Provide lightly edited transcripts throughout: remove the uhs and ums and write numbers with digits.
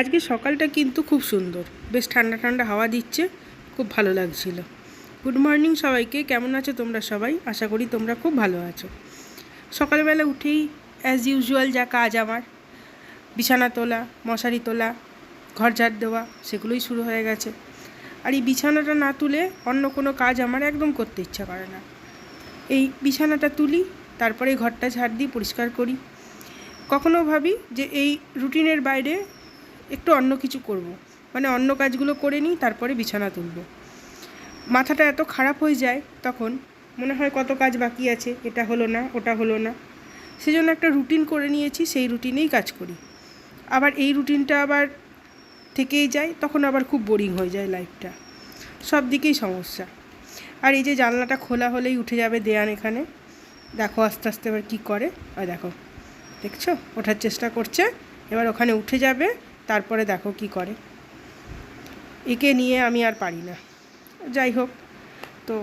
আজকে সকালটা কিন্তু খুব সুন্দর, বেশ ঠান্ডা ঠান্ডা হাওয়া দিচ্ছে, খুব ভালো লাগছিল। গুড মর্নিং সবাইকে, কেমন আছো তোমরা সবাই? আশা করি তোমরা খুব ভালো আছো। সকালবেলা উঠেই অ্যাজ ইউজুয়াল যা কাজ আমার, বিছানা তোলা, মশারি তোলা, ঘর ঝাড় দেওয়া, সেগুলোই শুরু হয়ে গেছে। আর এই বিছানাটা না তুলে অন্য কোনো কাজ আমার একদম করতে ইচ্ছা করে না। এই বিছানাটা তুলি, তারপরে ঘরটা ঝাড় দিই, পরিষ্কার করি। কখনো ভাবি যে এই রুটিনের বাইরে একটু অন্য কিছু করব, মানে অন্য কাজগুলো করে নিই, তারপরে বিছানা তুলব। মাথাটা এত খারাপ হয়ে যায়, তখন মনে হয় কত কাজ বাকি আছে, এটা হলো না, ওটা হলো না। সেজন্য একটা রুটিন করে নিয়েছি, সেই রুটিনেই কাজ করি। আবার এই রুটিনটা আবার থেকেই যায়, তখন আবার খুব বোরিং হয়ে যায় লাইফটা, সব দিকেই সমস্যা। আর এই যে জানলাটা খোলা হলেই উঠে যাবে দেয়ান, এখানে দেখো আস্তে আস্তে এবার কী করে। আর দেখো, দেখছো ওঠার চেষ্টা করছে, এবার ওখানে উঠে যাবে, তারপরে দেখো কি করে। একে নিয়ে আমি আর পারি না। যাই হোক, তো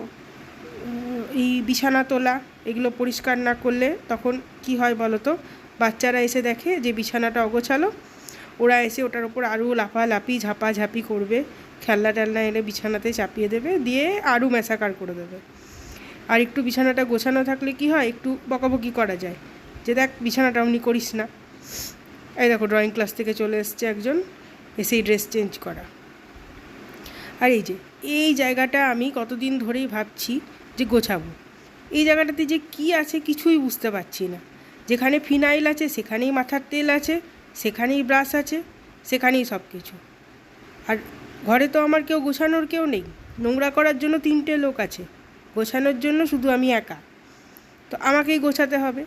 এই বিছানা তোলা এগুলো পরিষ্কার না করলে তখন কি হয় বলো তো? বাচ্চারা এসে দেখে যে বিছানাটা অগোছালো, ওরা এসে ওটার ওপর আরও লাফালাফি ঝাপাঝাপি করবে, খেলনা টেলনা এনে বিছানাতে চাপিয়ে দেবে, দিয়ে আরও ম্যাসাকার করে দেবে। আর একটু বিছানাটা গোছানো থাকলে কি হয়, একটু বকাবকি করা যায় যে দেখ বিছানাটা অমনি করিস না। এই দেখো, ড্রয়িং ক্লাস থেকে চলে এসছে একজন, এসেই ড্রেস চেঞ্জ করা। আর এই যে এই জায়গাটা আমি কতদিন ধরেই ভাবছি যে গোছাবো। এই জায়গাটাতে যে কি আছে কিছুই বুঝতে পারছি না। যেখানে ফিনাইল আছে সেখানেই মাথার তেল আছে, সেখানেই ব্রাশ আছে, সেখানেই সব কিছু। আর ঘরে তো আমার কেউ গোছানোর কেউ নেই, নোংরা করার জন্য 3টে লোক আছে, গোছানোর জন্য শুধু আমি একা। তো আমাকেই গোছাতে হবে।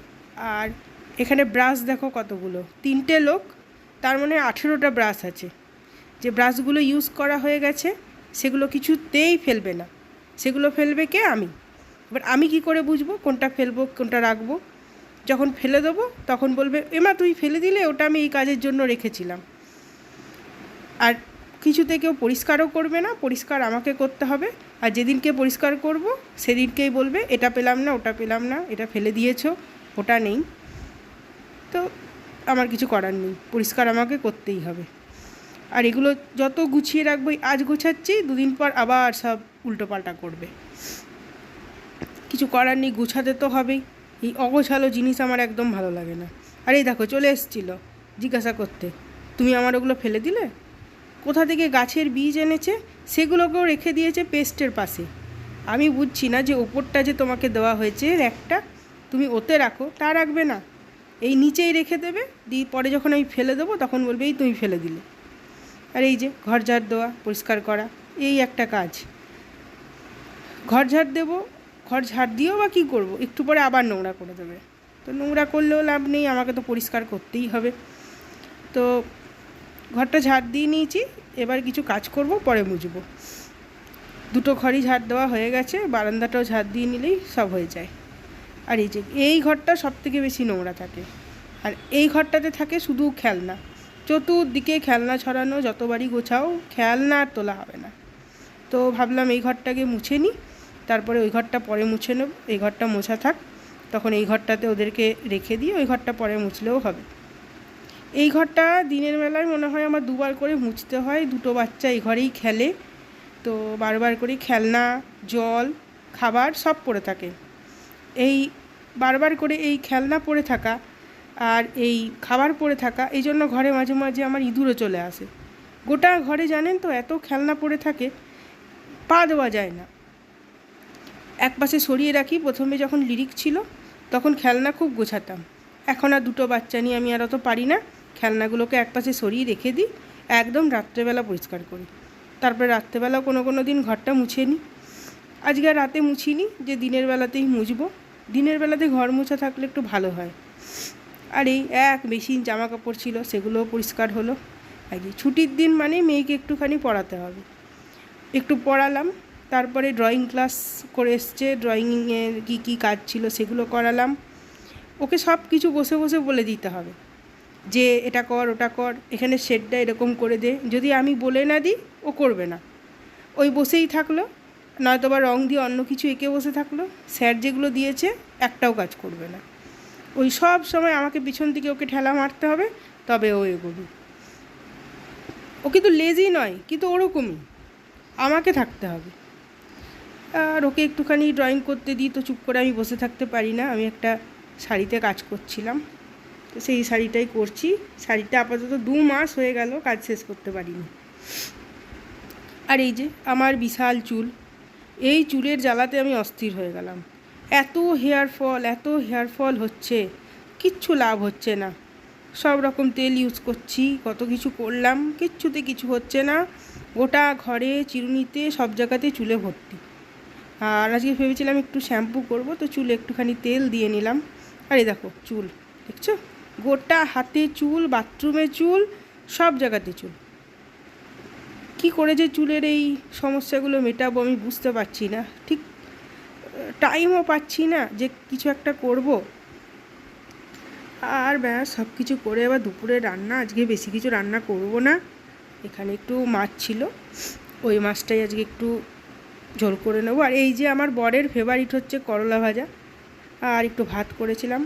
আর এখানে ব্রাশ দেখো কতগুলো, 3টে লোক, তার মানে 18টা ব্রাশ আছে। যে ব্রাশগুলো ইউজ করা হয়ে গেছে সেগুলো কিছুতেই ফেলবে না, সেগুলো ফেলবে কে? আমি। এবার আমি কি করে বুঝবো কোনটা ফেলবো কোনটা রাখবো? যখন ফেলে দেবো তখন বলবে এমা তুই ফেলে দিলে, ওটা আমি এই কাজের জন্য রেখেছিলাম। আর কিছুতে কেউ পরিষ্কারও করবে না, পরিষ্কার আমাকে করতে হবে। আর যেদিনকে পরিষ্কার করব সেদিনকেই বলবে এটা পেলাম না, ওটা পেলাম না, এটা ফেলে দিয়েছো, ওটা নেই। তো আমার কিছু করার নেই, পরিষ্কার আমাকে করতেই হবে। আর এগুলো যত গুছিয়ে রাখবো, আজ গোছাচ্ছি, দুদিন পর আবার সব উল্টোপাল্টা করবে। কিছু করার নেই, গুছাতে তো হবেই। এই অগোছালো জিনিস আমার একদম ভালো লাগে না। আর এই দেখো চলে এসেছিলো জিজ্ঞাসা করতে, তুমি আমার ওগুলো ফেলে দিলে? কোথা থেকে গাছের বীজ এনেছে, সেগুলোকেও রেখে দিয়েছে পেস্টের পাশে। আমি বুঝছি না যে ওপরটা যে তোমাকে দেওয়া হয়েছে একটা, তুমি ওতে রাখো, তা রাখবে না, এই নিচেই রেখে দেবে, দিয়ে পরে যখন আমি ফেলে দেবো তখন বলবে এই তুমি ফেলে দিলে। আর এই যে ঘর ঝাড় দেওয়া, পরিষ্কার করা, এই একটা কাজ। ঘর ঝাড় দেবো, ঘর ঝাড় দিয়েও বা কী করবো, একটু পরে আবার নোংরা করে দেবে। তো নোংরা করলেও লাভ নেই, আমাকে তো পরিষ্কার করতেই হবে। তো ঘরটা ঝাড় দিয়ে নিয়েছি, এবার কিছু কাজ করব, পরে মুছবো। 2টো ঘরই ঝাড় দেওয়া হয়ে গেছে, বারান্দাটাও ঝাড় দিয়ে নিলেই সব হয়ে যায়। আর এই যে এই ঘরটা সবথেকে বেশি নোংরা থাকে, আর এই ঘরটাতে থাকে শুধু খেলনা, চতুর্দিকে খেলনা ছড়ানো, যতবারই গোছাও খেলনা আর তোলা হবে না। তো ভাবলাম এই ঘরটাকে মুছে নিই, তারপরে ওই ঘরটা পরে মুছে নেব। এই ঘরটা মোছা থাক, তখন এই ঘরটাতে ওদেরকে রেখে দিয়ে ওই ঘরটা পরে মুছলেও হবে। এই ঘরটা দিনের বেলায় মনে হয় আমার 2বার করে মুছতে হয়, 2টো বাচ্চা এই ঘরেই খেলে, তো বারবার করে খেলনা, জল, খাবার সব পড়ে থাকে। এই বারবার করে এই খেলনা পড়ে থাকা আর এই খাবার পড়ে থাকা, এই জন্য ঘরে মাঝে মাঝে আমার ইঁদুরও চলে আসে। গোটা ঘরে জানেন তো এত খেলনা পড়ে থাকে, পা দেওয়া যায় না। একপাশে সরিয়ে রাখি, প্রথমে যখন লিরিক ছিল তখন খেলনা খুব গোছাতাম, এখন আর 2টো বাচ্চা নিয়ে আমি আর অত পারি না। খেলনাগুলোকে একপাশে সরিয়ে রেখে দিই, একদম রাত্রেবেলা পরিষ্কার করি। তারপরে রাত্রেবেলাও কোনো দিন ঘরটা মুছে নিই। আজকে আর রাতে মুছিনি, যে দিনের বেলাতেই মুছবো। দিনের বেলাতে ঘর মোছা থাকলে একটু ভালো হয়। আর এই এক মেশিন জামা কাপড় ছিল, সেগুলোও পরিষ্কার হলো। আজকে ছুটির দিন মানে মেয়েকে একটুখানি পড়াতে হবে, একটু পড়ালাম। তারপরে ড্রয়িং ক্লাস করে এসছে, ড্রয়িংয়ের কী কী কাজ ছিল সেগুলো করালাম। ওকে সব কিছু বসে বসে বলে দিতে হবে যে এটা কর, ওটা কর, এখানে শেডটা এরকম করে দে। যদি আমি বলে না দিই ও করবে না, ওই বসেই থাকলো, নয়তো বা রং দিয়ে অন্য কিছু এঁকে বসে থাকলো। স্যার যেগুলো দিয়েছে একটাও কাজ করবে না, ওই সব সময় আমাকে পিছন থেকে ওকে ঠেলা মারতে হবে, তবে ও এগোবে। ও কিন্তু লেজি নয়, কিন্তু ওরকমই আমাকে থাকতে হবে। আর ওকে একটুখানি ড্রয়িং করতে দিই তো চুপ করে আমি বসে থাকতে পারি না। আমি একটা শাড়িতে কাজ করছিলাম, তো সেই শাড়িটাই করছি। শাড়িটা আপাতত 2 মাস হয়ে গেল, কাজ শেষ করতে পারিনি। আর এই যে আমার বিশাল চুল, এই চুলের জ্বালাতে আমি অস্থির হয়ে গেলাম। এত হেয়ার ফল হচ্ছে, কিচ্ছু লাভ হচ্ছে না। সব রকম তেল ইউজ করছি, কত কিছু করলাম, কিচ্ছুতে কিছু হচ্ছে না। গোটা ঘরে চিরুনিতে সব জায়গাতে চুলে ভর্তি। আর আজকে ভেবেছিলাম একটু শ্যাম্পু করব, তো চুলে একটুখানি তেল দিয়ে নিলাম। আর এই দেখো চুল, দেখছো? গোটা হাতে চুল, বাথরুমে চুল, সব জায়গাতে চুল। কি করে যে চুলের এই সমস্যাগুলো মেটাবো আমি বুঝতে পারছি না। ঠিক টাইমও পাচ্ছি না যে কিছু একটা করব। আর ব্যাস সব কিছু করে এবার দুপুরে রান্না, আজকে বেশি কিছু রান্না করব না। এখানে একটু মাছ ছিল, ওই মাছটাই আজকে একটু ঝোল করে নেবো। আর এই যে আমার বরের ফেভারিট হচ্ছে করলা ভাজা, আর একটু ভাত করেছিলাম।